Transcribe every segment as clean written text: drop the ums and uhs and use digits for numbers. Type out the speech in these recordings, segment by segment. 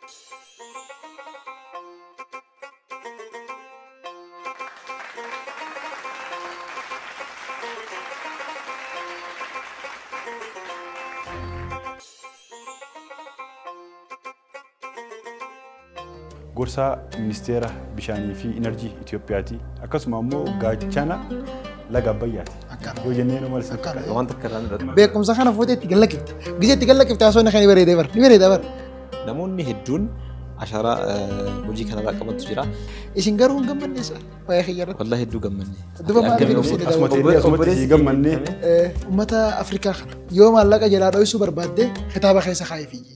Gorsa Ministeera Bishaanii fi Enerjii Itoophiyaati. Akkasuma immoo gaachana laga Abbayyaati. Yoo jennee nu malsa waan takka irraan beekumsa kana fuutee itti gallakifte. Gizee itti gallakifte haasoo inni bareedee bar. Ni bareeda bar. namoonni hedduun ashaaraa hojii kana irraa qabantu jira. Isin garuu hin gammanne isa. Waa'ee xiyyaarratti. Wallahi hedduu gammanne. Duba maaliif ibsite asumatti gammanne. Uummata Afrikaa kana yoo maallaqa jalaa dho'isuu barbaadde kitaaba keessa kaa'ee fiigi.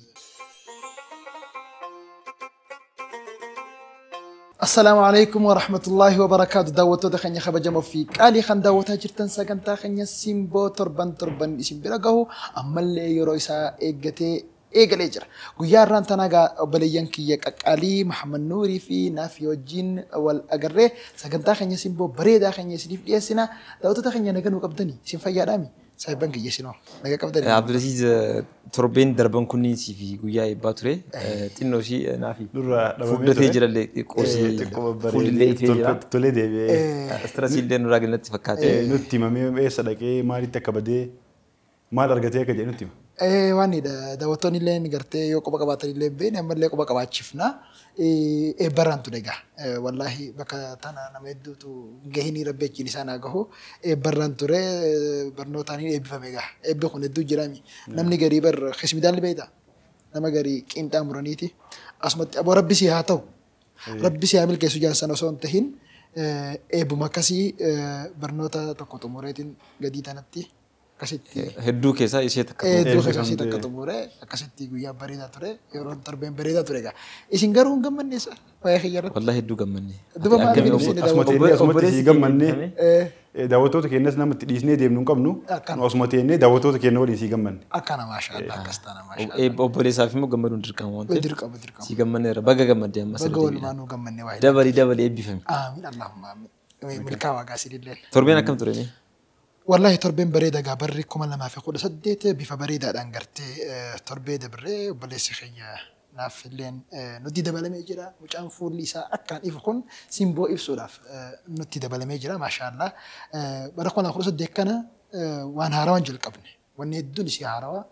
السلام عليكم ورحمة الله وبركاته. دعوتو دخني خبجمو في قالي خن دعوتها جرتن سكنتا خني سيمبو تربن اسم برغو أما اللي يرويسا إيجتي إيجليجر وياران تناغا بليان كي قالي محمد نوري في نافيو جين والأجره سكنتا خني سيمبو بريدا خني سيف ديسنا دعوتو خني نغنو قبدني سيم فيادامي سايبان كي يسنو نغا قبدني عبد العزيز تربين دربان كوني سي في غويا باتوري تينو شي نافي فودتي جرالي قوسي فودلي تيجرا تولي دي استراسيل دين راغلت فكات نوتي مامي صدقه مالي تكبدي مال ارغتي كجي نوتي واني دعوتوني اللي نغرتي يو قبا قباتني اللي بين اما اللي قبا قباچفنا برانتو دغا والله بكا تانا نمدوتو غهيني ربيچ لسانا غو برانتو ري برنوتاني بفميغا بخون دو جرامي نمني غري بر خشمدان البيتا نما غري قيمتا مرانيتي اسمت ابو ربي سي هاتو ربي سي عامل كيسو جاسن سون تهين بمكاسي برنوتا تكوتو موريتين غدي تنتي كاسيتي هدو كيسا ايشي هدو كيسا ايشي تكوتو موري كاسيتي غيا بريدا توري يورون تربين بريدا توريغا ايشين غارو غمنيسا واي خيار والله هدو غمني دوبا ما اسمتي غمني دعوتو كينس نمت ديسني ديمنو قمنو اسمتي دعوتو كينو ولي سي غمن اكانا ما شاء الله كستانا ما شاء الله اي اوبري سافيمو غمدو دركام وانت دركام سي غمني بغا غمدي مسل بغول مانو غمني واي دبلي ابي فهم امين اللهم امين ملكا واغاسي لله تربينا كم تربي والله تربين بريدة قابري كم لما في قول سديت بيف بريدة دانغرتي تربية بري وبليس خيا نافلين ندي دبل ميجرا وجان فول ليسا أكان إفكون سيمبو إفسولاف ندي دبل ميجرا ما شاء الله برقنا خلص ديكنا وان هاروان جل قبني ونيدون شي هاروا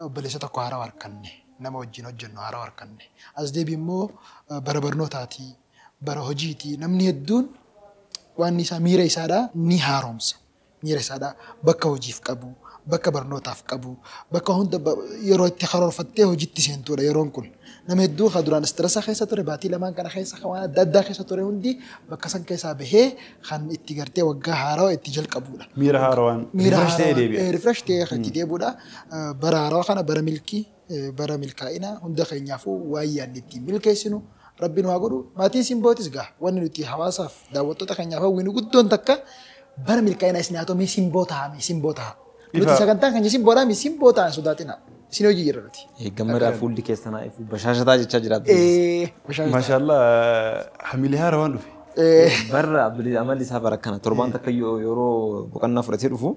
وبليس تكو هاروا أركني نما وجينو جنو هاروا أركني أزدي بيمو بربرنوتاتي برهجيتي نمني الدون وان نيسا ميري سادا ني هارومس ميري سادا بكا وجيف قبو بكا برنوتاف قبو بكا هند يرو اتخارور فتيه وجيتي سنتورا يرون كل نما يدو خدران استرسا خيسا توري باتي لما كان خيسا خوانا دادا خيسا توري هندي بكا سن كيسا بهي خان اتغرتي وغا هارو اتجل قبولا ميرا هاروان ريفرش تي خنتي دي بودا برا هارو خانا برا ملكي برا ملكاينا هند خينيافو وايا نتي ملكيسنو ربنا واغدو ماتي سيمبوتيس غا وني نتي حواساف داوتو تخنيافو وينو غدون تكا برا ملكاينا سناتو مي سيمبوتا نتي سكنتا كان مي سيمبوتا سوداتنا سينو جيرتي غمرا فول دي كيستنا اف بشاشتا جتا جرات ما شاء الله حميلها روان في برا عبد العمل سافر كان تربان تكيو يورو بقنا فرتي دفو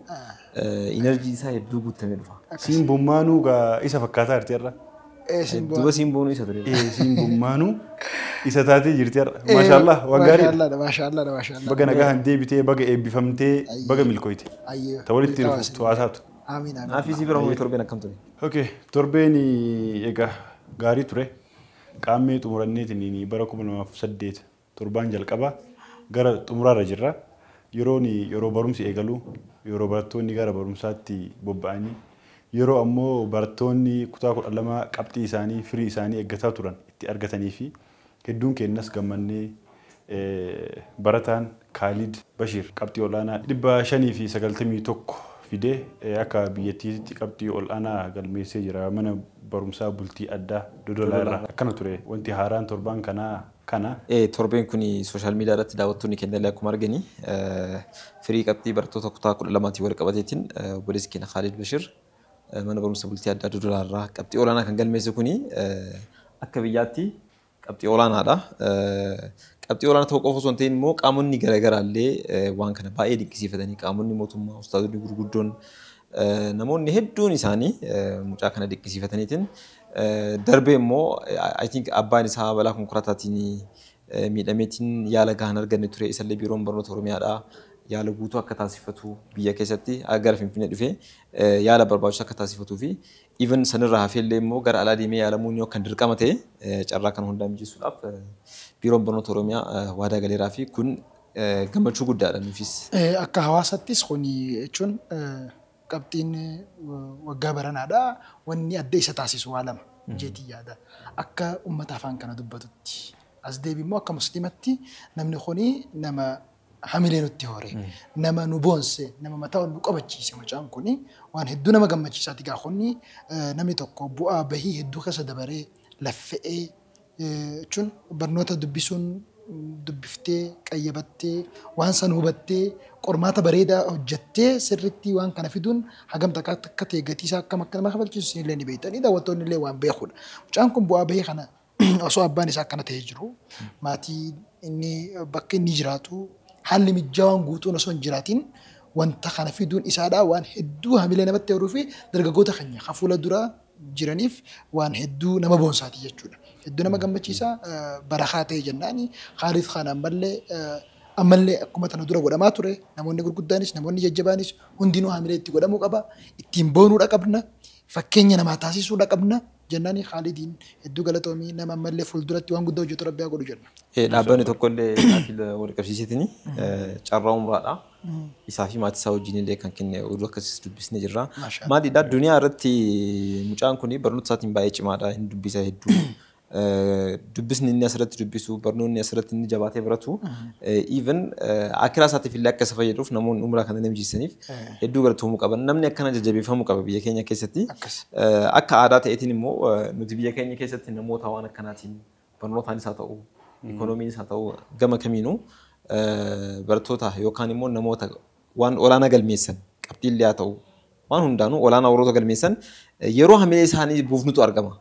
انرجي سا يدو غتمي دفا سين بومانو غا ايسا فكاتا ارتيرا دوبا سين بونو ايسا تري سين بومانو ايسا تاتي جيرتير ما شاء الله وغاري ما شاء الله بغا نغا هندي بيتي بغا بفمتي بغا ملكويتي ايوه تولي تيرفو تواسات امين ما في سيبرو تربينا كم تري اوكي تربيني ايغا غاري تري قامي تمرنيت نيني بركم ما فسديت تربان جلقبا غرا تمرا جرا يروني يرو برمسي ايغلو يرو برتوني غرا برمساتي بوباني يرو امو برتوني كتاكو لما قبطي ساني فري ساني اغتا تورن اتي ارغتني في كدون كنس غمني برتان خالد بشير قبطي ولانا دبا شني في سغلتمي توك فيدي اكا بيتي قبطي ولانا قال ميسج را من برمسا بولتي ادا دولار كنا تري وانتي هاران تربان كنا تربين كوني سوشيال ميديا رات داوتوني كندل لكم ارغني فري قبطي برتو تكتاكو لماتي ورقبتين بوليسكين خالد بشير من برمسا بولتي ادا دولار قبطي ولانا كان قال ميسكوني اكبياتي قبطي ولانا هذا قبطي ولانا توقفو سنتين مو قاموني غرغرالي وان كان باي دكسيفتني قاموني موتوما استاذ غرغدون نموني هدون إساني مجا كان دكسيفتنيتين Darbee immoo I think abbaan isaa balaa konkolaataatiin miidhameetiin yaala gahaan arganne ture isallee biiroon barnoota Oromiyaadhaa yaala guutuu akka taasifatu biyya keessatti gara Finfinnee dhufee yaala barbaachisu akka taasifatuu fi even sanirraa hafeellee immoo gara alaa deemee yaalamuun yoo kan dirqama ta'e carraa kana hundaa mijeessuudhaaf biiroon barnoota Oromiyaa waadaa galeeraa fi kun gammachuu guddaadha nuufis. Akka hawaasattis kuni jechuun qabxiin waggaa baranaadha wanni adda isa taasisu waa lama jeetii yaada. Akka uummata afaan kana dubbatutti as deebi immoo akka musliimatti namni kuni nama hamilee nutti hore nama nu boonse nama mataa nu qabachiise mucaan kuni waan hedduu nama gammachiisaati gaa kuni namni tokko bu'aa bahii hedduu keessa dabaree laffa'ee jechuun barnoota dubbisuun dubbiftee qayyabattee waan san hubattee qormaata bareedaa hojjettee sirriitti waan kana fiduun hagam akka ta'e gatiisaa akkam akka nama kafalchiisu illee ni beektanii daawwattoonni illee waan beekudha. Mucaan kun bu'aa bahii kana osoo abbaan isaa akkana ta'ee jiru maatii inni bakka inni jiraatu haalli mijaawaan guutuun osoo hin jiraatiin wanta kana fiduun isaadhaa waan hedduu hamilee namatti horuu fi dargaggoota keenya hafuula duraa jiraniif waan hedduu nama boonsaati jechuudha. Hedduu nama gammachiisa barakaa ta'e jennaani Khaalid Khan ammallee akkuma tana dura godhamaa ture namoonni gurguddaanis namoonni jajjabaanis hundinuu hamilee itti godhamuu qaba ittiin boonuudha qabna fakkeenya namaa taasisuudha qabna jennaani Khaalidiin hedduu galatoomii nama ammallee fuulduratti waan guddaa hojjetu Rabbi haa godhu jenna. Dhaabbanni tokkollee tajaajila wal qabsiiseetini carraa umraadha. Isaa fi maatii isaa wajjin illee kan kenne oduu akkasiis dubbisnee jirra. Maaliidhaa duniyaa irratti mucaan kun barnoota isaatiin baay'ee cimaadha hin dubbisa hedduu. Dubbisni inni asirratti dubbisu barnoonni asirratti inni jabaatee baratu even akiraa isaatiif illee akka isa fayyaduuf namoonni umraa kana nama jijjiiraniif hedduu galatoomuu qaban namni akkana jajjabeeffamuu qaba biyya keenya keessatti akka aadaa ta'eetiin immoo nuti biyya keenya keessatti namoota waan akkanaatiin barnootaanis haa ta'u ikoonomiinis haa ta'u gama kamiinuu barattoota yookaan immoo namoota waan olaanaa galmeessan qabxiillee haa ta'u waan hundaanuu olaanaa warroota galmeessan yeroo hamilee isaanii buufnutu argama.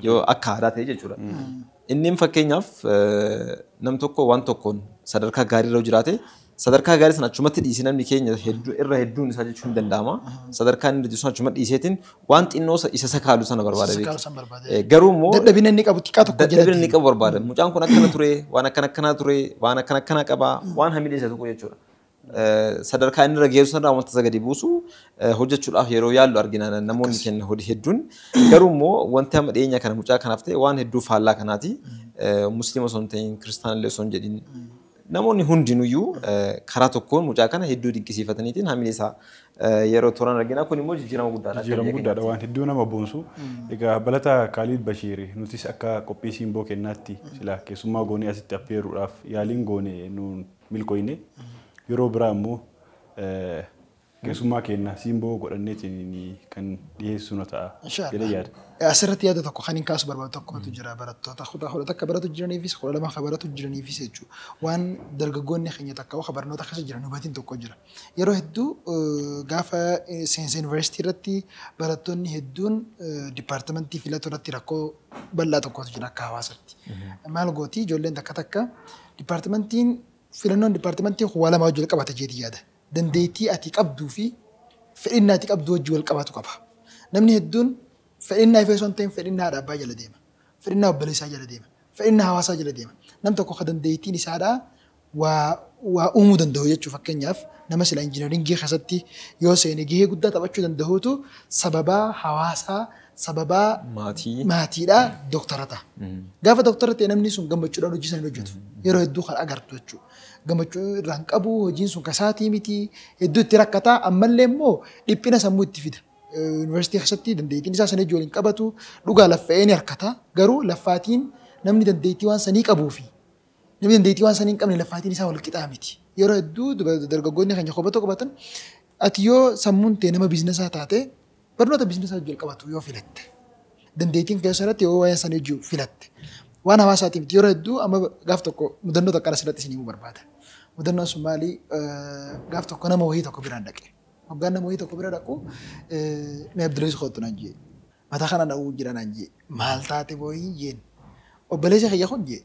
Yoo akka aadaa ta'e jechuudha. Inni fakkeenyaaf nam tokko waan tokkoon sadarkaa gaarii irra jiraate sadarkaa gaarii sana achumatti dhiisee namni keenya irra hedduun isaa jechuun ni danda'ama. Sadarkaa inni dhiisu achumatti dhiiseetiin waan xinnoo isa sakaalu sana barbaada. Garuu immoo dadhabina inni qabu xiqqaa tokko jedhama. Dadhabina inni qabu barbaada. Mucaan kun akkana ture, waan akkana ture, waan akkana qaba, waan hamilee isa tokko jechuudha. Sadarkaa inni irra geessu sanarraa wanta gadi buusu hojjechuudhaaf yeroo yaallu argina namoonni keenya hedduun garuu immoo wanti amma dhiyeenya kana mucaa kanaaf ta'e waan hedduu faallaa kanaati musliima osoo hin ta'in kiristaanillee osoo hin jedhin namoonni hundinuyyuu karaa tokkoon mucaa kana hedduu dinqisiifataniitiin hamilee isaa yeroo toran argina kun immoo jijjiirama guddaadha. Jijjiirama guddaadha waan hedduu nama boonsu. Egaa balata Khaalid Bashiir nutis akka qophii siimboo kennaatti sila keessummaa goonee asitti affeeruudhaaf yaaliin goone nuun milkooyne. Yeroo biraa immoo keessummaa kenna siimboo godhanneetiin kan dhiyeessu na ta'a jedhee yaada. Asirratti yaada tokko kan hin kaasu barbaadu tokkotu jira barattoota kudha takka baratu jiraniifis kudha lama akka baratu jiraniifis jechuudha. Waan dargaggoonni keenya takka akka barnoota keessa jiran hubatiin tokko jira. Yeroo hedduu gaafa seensa yuunivarsiitii irratti barattoonni hedduun dipaartimentii filatu irratti rakkoo bal'aa tokkotu jira akka hawaasatti. Maal gootii ijoolleen takka dipaartimentiin filannoon dipaartimentii waa lama wajjin wal qabata jedhee yaada. Dandeettii ati qabduu fi fedhinnaa ati qabdu wajjin wal qabatu qaba. Namni hedduun fedhinnaa ifee osoo hin ta'in fedhinnaa dhaabbaa jala deema. Fedhinnaa obboleessaa jala deema. Fedhinnaa hawaasaa jala deema. Nam tokko kan dandeettiin isaadhaa waa uumuu danda'u jechuudha. Fakkeenyaaf nama sila injiinaringii keessatti yoo seene gahee guddaa taphachuu danda'uutu sababaa hawaasaa sababaa maatiidhaa dooktarata. Gaafa doktara ta'e namni sun gammachuudhaan hojii sana hojjetu. Yeroo hedduu kan agartu jechuudha. Gammachuu irraan qabu hojiin sun kasaatii miti hedduu itti rakkataa ammallee immoo dhiphina sammuu itti fida. Yuunivarsiitii keessatti dandeettiin isaa sana ijoolleen qabatu dhugaa laffa'ee ni harkata garuu laffaatiin namni dandeettii waan sanii qabuu fi namni dandeettii waan sanii hin qabne laffaatiin isaa wal qixaa miti. Yeroo hedduu dargaggoonni keenya kophatoo qabatan ati yoo sammuun ta'e nama biizinasaa taate barnoota biizinasaa wajjin qabatu yoo filatte dandeettiin keessatti yoo waa'ee sanii wajjin filatte waan hawaasaatii miti yeroo hedduu amma gaaf tokko mudannoo tokko asirratti isinii barbaada. Mudannoon sun maali gaaf tokko nama wayii tokko biraan dhaqe. Hoggaan nama wayii tokko bira dhaqu mee Abdullahi Kootu naan jee mataa kana dha'uu jira naan jee maal taate booyii jeen obboleessa kiyya kun jee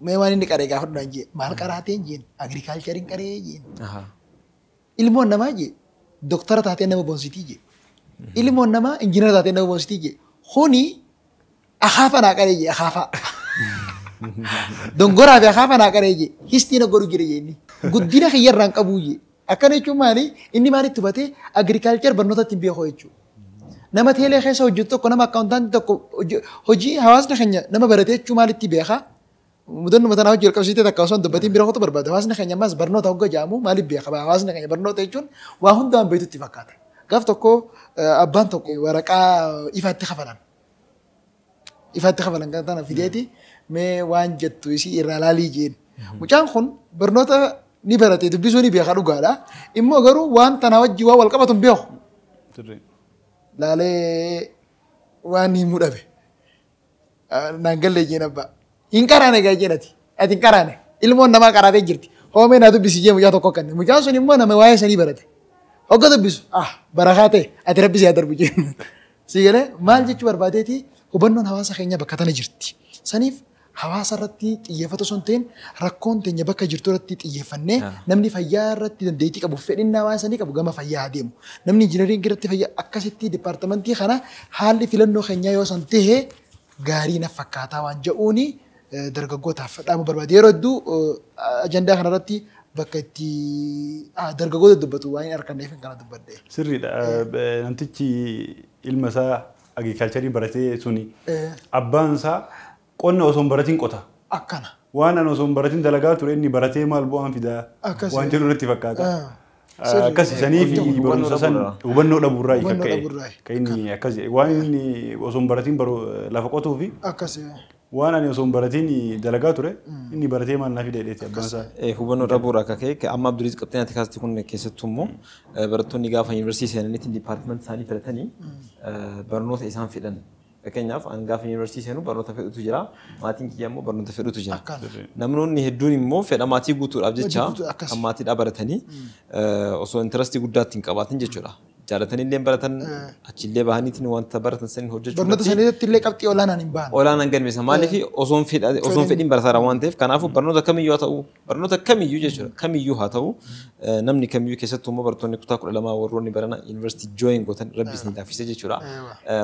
mee waan inni qaree gaafa naan jee maal qaraateen jeen agirikaalchariin qaree jeen ilmoon namaa jee doktara taatee nama boonsitii jee ilmoon namaa injiinara taatee nama boonsitii jee Kuni akaafa naa qareeyye akaafa. Dongoraa fi akaafa naa qareeyye histii na godhu jira jenni. Guddina kiyyarraan qabuuyye. Akkana jechuun maali? Inni maalitti hubatee agirikaalchar barnoota ittiin beekoo jechuudha. Nama teelee keessa hojjetu tokko nama akkaawuntaantii tokko hojii hawaasni keenya nama baratee jechuun maalitti beekaa? Mudannoo mataa hojii jalqabsiitee takka osoo hin dubbatiin bira qotu barbaada. Hawaasni keenya ammas barnoota hogga jaamu maaliif beeka? Hawaasni keenya barnoota jechuun waa hunda waan beektutti fakkaata. Gaaf tokko abbaan tokko waraqaa ifaatti kafalan. Ifaatti kafalan kan ta'an fideeti mee waan jettu isii irraa laalii jeen. Mucaan kun barnoota ni barate dubbisuu ni beeka dhugaadha. Immoo garuu waan tana wajjii waan wal qabatu hin beeku. Laalee waan himuu dhabe. Naan gallee jeen abbaa. Hin qaraane gaa jeenati. Ati hin qaraane. Ilmoon namaa qaraatee jirti. Hoomee naa dubbisi jee mucaa tokko kanne. Mucaan sun immoo nama waa'ee sanii barate. Hogga dubbisu. Barakaa ta'e ati rabbisi haa darbu jeen. Si galee maal jechuu barbaadeeti hubannoon hawaasa keenya bakka tana jirti. Saniif hawaasa irratti xiyyeeffatu osoo hin ta'in rakkoon teenya bakka jirtu irratti xiyyeeffannee namni fayyaa irratti dandeettii qabu fedhinnaa waan sanii qabu gama fayyaa haa deemu. Namni injiinariingii irratti fayyaa akkasitti dipaartimentii kana haalli filannoo keenyaa yoo san ta'e gaarii na fakkaataa waan jedhuuni dargaggootaaf dhaamu barbaade. Yeroo hedduu ajandaa kanarratti bakka itti dargaggoota dubbatu waan hin arganneef kana dubbadde. Sirriidha. Namtichi ilma isaa agriikaalcharii baratee suni abbaan isaa qonna osoo hin baratiin qota. Akkana. Waan ani osoo hin baratiin dalagaa ture inni baratee maal bu'aan fidaa waan jedhu irratti fakkaata. Akkasi sanii fi barumsa san hubannoo dhabuurraa kan inni akkasi waan inni osoo hin baratiin lafa qotuu fi waan ani osoo hin baratiin dalagaa ture inni baratee maal naaf hidheedheeti abbaan isaa. Hubannoo dhabuurraa akka ka'e amma Abduriis qabxeenatti kaasti kun keessattuu immoo barattoonni gaafa yuunivarsiitii seenanitti dipaartimentii isaanii filatanii barnoota isaan fedhan. Fakkeenyaaf gaafa yuunivarsiitii seenu barnoota fedhutu jira. Maatiin kiyya immoo barnoota fedhutu jira. Namoonni hedduun immoo fedha maatii guutuudhaaf jecha kan maatiidhaa baratanii osoo intarastii guddaatti hin qabaatin jechuudha. Jaalatanii illee baratan achillee bahaniitiin wanta baratan saniin hojjechuu. Barnoota saniitti illee qabxii olaanaan hin bahan. Olaanaan galmeessa. Maaliif osoon fedhiin barataa waan ta'eef kanaafuu barnoota kamiyyuu haa ta'u barnoota kamiyyuu jechuudha. Kamiyyuu haa ta'u namni kamiyyuu keessattuu immoo barattoonni kutaa 12 warroonni barana yuunivarsiitii jooyin gootan rabbis ni laaffise jechuudha.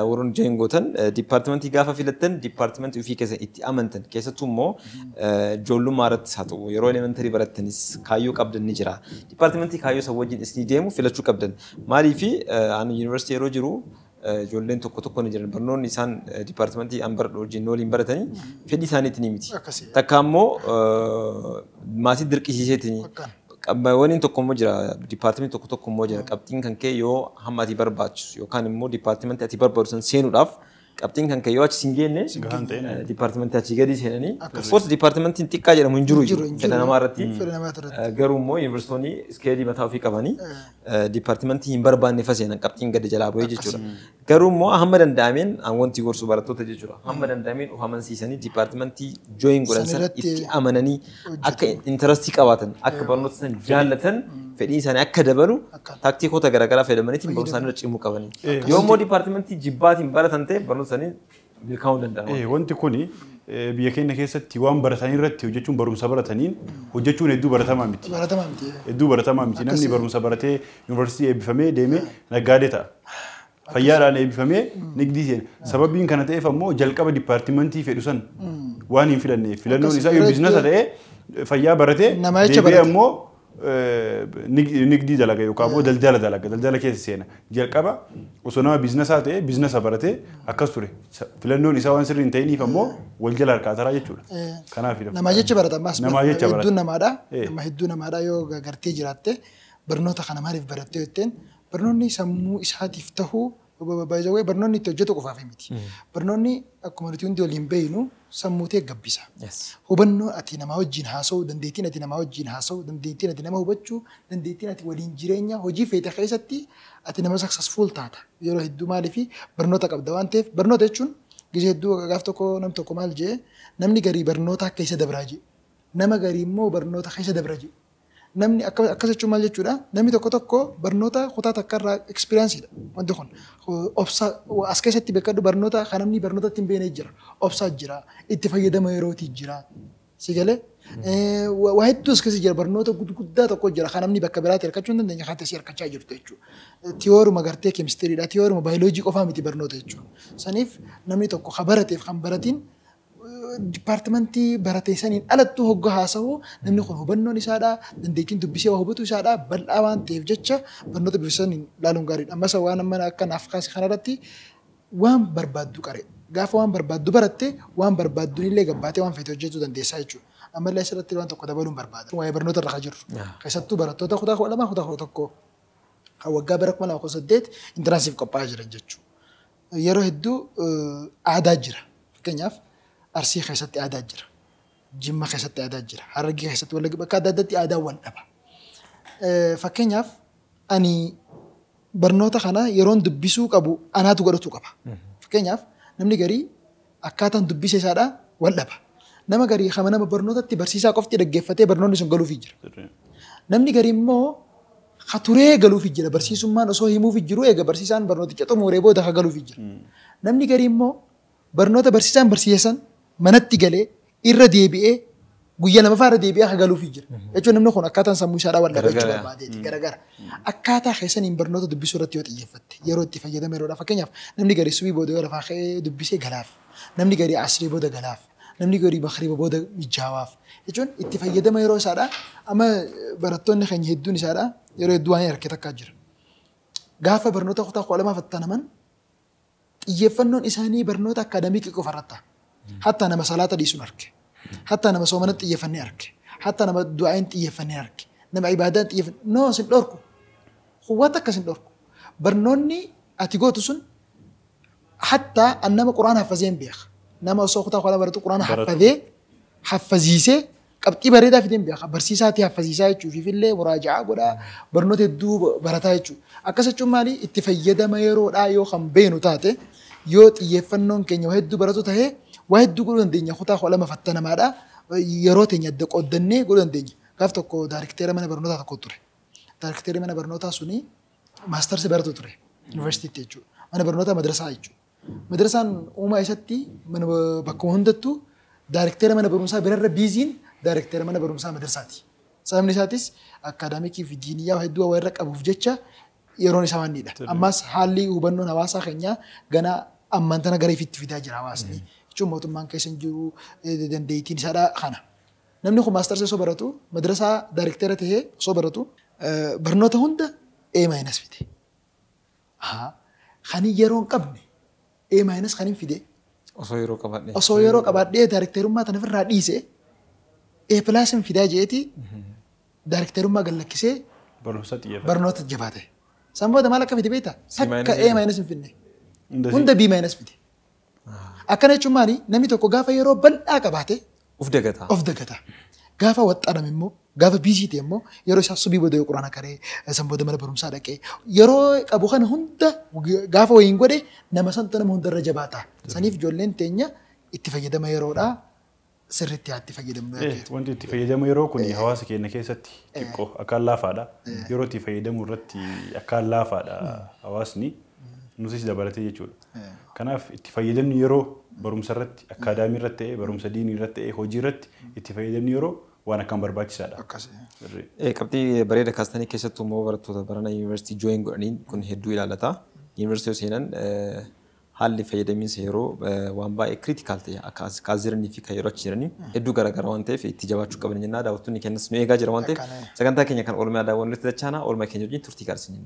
Warroonni jooyin gootan dipaartimentii gaafa filattan dipaartimentii ofii keessa itti amantan keessattuu immoo ijoollummaa irrattis haa ta'u yeroo elementarii barattanis kaayyoo qabdan ni jira. Dipaartimentii kaayyoo san wajjin isinii deemu filachuu qabdan. Maaliif ani yuunivarsiitii yeroo jiru ijoolleen tokko ni jiran barnoonni isaan dipaartimentii wajjin waliin baratanii fedhii isaaniitiin miti. Takka immoo maatii dirqisiiseetiin waliin tokko immoo jira dipaartimentii tokko immoo jira qabxiin kan kee yoo hamma ati barbaachisu yookaan immoo dipaartimentii ati barbaadu san seenuudhaaf qabxiin kan kee yoo achi hin geenne dipaartimentii achi gadi seenanii akkasumas dipaartimentiin xiqqaa jedhamu hin jiru fedha namaa irratti garuu immoo yuunivarsiitonni iskeelii mataa ofii qabanii dipaartimentii hin barbaanne fa seenan qabxiin gadi jalaa bu'ee jechuudha. Garuu immoo hamma danda'ameen wanti gorsu barattoota jechuudha. Hamma danda'ameen of amansiisanii dipaartimentii jooyin godhan sana itti amananii akka intarastii qabaatan akka barnoota san jaallatan fedhii isaanii akka dabalu taaktiikoota garaagaraa fayyadamaniitiin barumsa isaanii irra cimuu qabanii. Yoo immoo dipaartimentii jibbaatiin baratan ta'e barnoota isaanii milkaa'uu danda'ama. Wanti kuni biyya keenya keessatti waan baratanii irratti hojjechuun barumsa barataniin hojjechuun hedduu baratamaa miti. Hedduu baratamaa miti. Namni barumsa baratee yuunivarsiitii eebbifamee deemee naggaadee ta'a. Fayyaadhaan eebbifamee nigdii seena. Sababiin kana ta'eef ammoo jalqaba dipaartimentii fedhu san waan hin filanneef filannoon isaa yoo biizinasa ta'ee fayyaa baratee deebi'ee ammoo nigdii dalaga yookaan immoo daldala keessa seena. Jalqaba osoo nama biiznasaa ta'e biiznasa baratee akkas ture. Filannoon isaa waan sirrii hin ta'iniif ammoo wal jala harkaa taraa jechuudha. Kanaaf nama jecha barata ammas hedduun namaadha. Nama hedduu namaadha yoo gartee jiraatte barnoota kana maaliif barattee jetteen barnoonni sammuu isaatiif tahuu baay'ee barnoonni itti hojjetu qofaaf miti. Barnoonni akkuma nuti hundi waliin beeknu sammuu ta'e gabbisa. Hubannoo ati nama wajjin haasa'uu, dandeettiin ati nama wajjin haasa'uu, dandeettiin ati nama hubachuu, dandeettiin ati waliin jireenya hojii feete keessatti ati nama successful taata. Yeroo hedduu maaliif barnoota qabda waan ta'eef barnoota jechuun gisee hedduu gaaf tokko nam tokko maal jee namni garii barnoota akka isa dabraa jee nama garii immoo barnoota akka isa dabra jee. Namni akkas jechuun maal jechuudha? Namni tokko barnoota kutaa takka irraa ekspiriyaansiidha. Wanti kun obsa as keessatti beekadhu barnoota kan namni barnoota ittiin beeknee jira. Obsaa jira. Itti fayyadama yerootii jira. Sigalee waa hedduus keessa jira barnoota guddaa tokko jira kan namni bakka biraatti hirkachuu hin dandeenye kan tasii hirkachaa jirtu jechuudha. Tiyooruma gartee keemistiriidha tiyooruma baayoloojii qofaa miti barnoota jechuudha. Saniif namni tokko kan barateef kan baratiin dipaartimentii baratee saniin alattuu hoggaa haasa'u namni kun hubannoon isaadha dandeettiin dubbisee waa hubatu isaadha bal'aa waan ta'eef jecha barnoota bifa saniin ilaaluun gaariidha. Ammas waan amma akka naaf kaase kanarratti waan barbaaddu qaree. Gaafa waan barbaaddu baratte waan barbaadduun illee gabbaatee waan feete hojjechuu dandeessaa jechuudha. Ammallee asirratti waan tokko dabaluun barbaada. Waa'ee barnoota irra jirru. Keessattuu barattoota kutaa 12 kutaa 11 kan waggaa bara 2018 intiraansiif qophaa'aa jiran jechuudha. Yeroo hedduu aadaa jira. Fakkeenyaaf Arsii keessatti aadaa jira. Jimma keessatti aadaa jira. Harargee keessatti Wallaggi bakka adda addaatti aadaa wal dhaba. Fakkeenyaaf ani barnoota kana yeroon dubbisuu qabu anaatu godhatu qaba. Fakkeenyaaf namni garii akkaataan dubbisa isaadhaa wal dhaba. Nama garii kan nama barnootatti barsiisaa qofti dhaggeeffatee barnoonni sun galuufii jira. Namni garii immoo turee galuufii jira. Barsiisummaan osoo himuufii jiru eega barsiisaan barnooticha xumuree booda kan galuufii jira. Namni garii immoo barnoota barsiisaan barsiisan manatti galee irra deebi'ee guyyaa lama faara deebi'ee kan galuufii jira. Jechuun namni kun akkaataan sammuu isaadhaa wal dhaba jechuudha baadeeti garagara. Akkaataa keessaniin barnoota dubbisuu irratti yoo xiyyeeffatte yeroo itti fayyadame yeroodha. Fakkeenyaaf namni garii subii booda yoo lafaa ka'ee dubbisee galaaf. Namni garii asrii booda galaaf. Namni garii bakrii booda mijaawaaf. Jechuun itti fayyadama yeroo isaadhaa amma barattoonni keenya hedduun isaadhaa yeroo hedduu waan harkee takkaa jira. Gaafa barnoota kutaa 12 fattanaman xiyyeeffannoon isaanii barnoota akaadaamikii qofa irratti. Hatta nama salaata dhiisuun arge. Hatta nama soomanatti xiyyeeffannee arge. Hatta nama du'aayin xiyyeeffannee arge. Nama ibaadaan xiyyeeffannee noo sin dhorku. Huwwata akka sin dhorku. Barnoonni ati gootu sun hatta annama quraana haffazee hin beeka. Nama osoo kutaa 12 baratu quraana haffazisee qabxii bareedaa fidee hin beeka. Barsiisaati haffaziisaa jechuuf illee muraaja'aa godhaa barnoota hedduu barataa jechuudha. Akkas jechuun maali itti fayyadama yeroodhaa yoo kan beenu taate yoo xiyyeeffannoon keenya hedduu baratu tahee waa hedduu godhuu dandeenya kutaa 12 fattanamaadha. Yeroo teenya adda qooddannee godhuu dandeenya. Gaaf tokko daayirikteera mana barnootaa tokko ture. Daayirikteerri mana barnootaa suni maastarsi baratu ture. Yuunivarsiitii jechuudha. Mana barnootaa madrasaa jechuudha. Madrasaan uumaa isatti bakka hundattuu daayirikteera mana barumsaa birarra biiziin daayirikteera mana barumsaa madrasaati. Sababni isaatis akaadaamikii fi diiniyyaa hedduu waa irra qabuuf jecha yeroon isaa waanidha. Ammas haalli hubannoon hawaasaa keenyaa ganaa ammaan tana gara ifitti fidaa jira hawaasni. Jechuun mootummaan keessa hin jiru dandeettiin isaadhaa kana. Namni kun maastarsa osoo baratu madrasaa daayirikteera tahee osoo baratu barnoota hunda A- fide. Kan yeroo hin qabne A- kan hin fide. Osoo yeroo qabaadhee daayirikteerummaa tana ofirraa dhiise A+ hin fidaa jeeti daayirikteerummaa gallakkisee barnoota jabaate. Sanboota maal akka fide beektaa? Takka A- hin finne. Hunda B- fide. Akkana jechuun maali namni tokko gaafa yeroo bal'aa qabaate of dagata. Gaafa waxxaname immoo gaafa biisiite immoo yeroo isaa subii booda yoo quraana karee sanboota mana barumsaa dhaqee yeroo qabu kana hunda gaafa wayiin godhe nama santu nama hundarra jabaata. Saniif ijoolleen teenya itti fayyadama yeroodhaa sirriitti haa itti fayyadamnu. Wanti itti fayyadamu yeroo kun hawaasa keenya keessatti xiqqoo akkaan laafaadha. Yeroo itti fayyadamu irratti akkaan laafaadha hawaasni nutis dabalatee jechuudha. Kanaaf itti fayyadamni yeroo barumsa irratti akaadaamii irratti ta'ee barumsa diinii irratti ta'ee hojii irratti itti fayyadamni yeroo waan akkaan barbaachisaadha. Qabxii bareeda kaastanii keessattuu immoo barattoota barana yuunivarsiitii jooyin godhaniin kun hedduu ilaalata. Yuunivarsiitii seenan haalli fayyadamiinsa yeroo waan baay'ee kiriitikaal ta'e akka as jiranii fi kan yeroo achi jiranii hedduu garaagara waan ta'eef itti jabaachuu qaban jennaa daawwattoonni keenyas nu eegaa jira waan ta'eef sagantaa keenya kan oolmaa daawwannutti dachaanaa oolmaa keenya wajjin turtii gaarsiin hin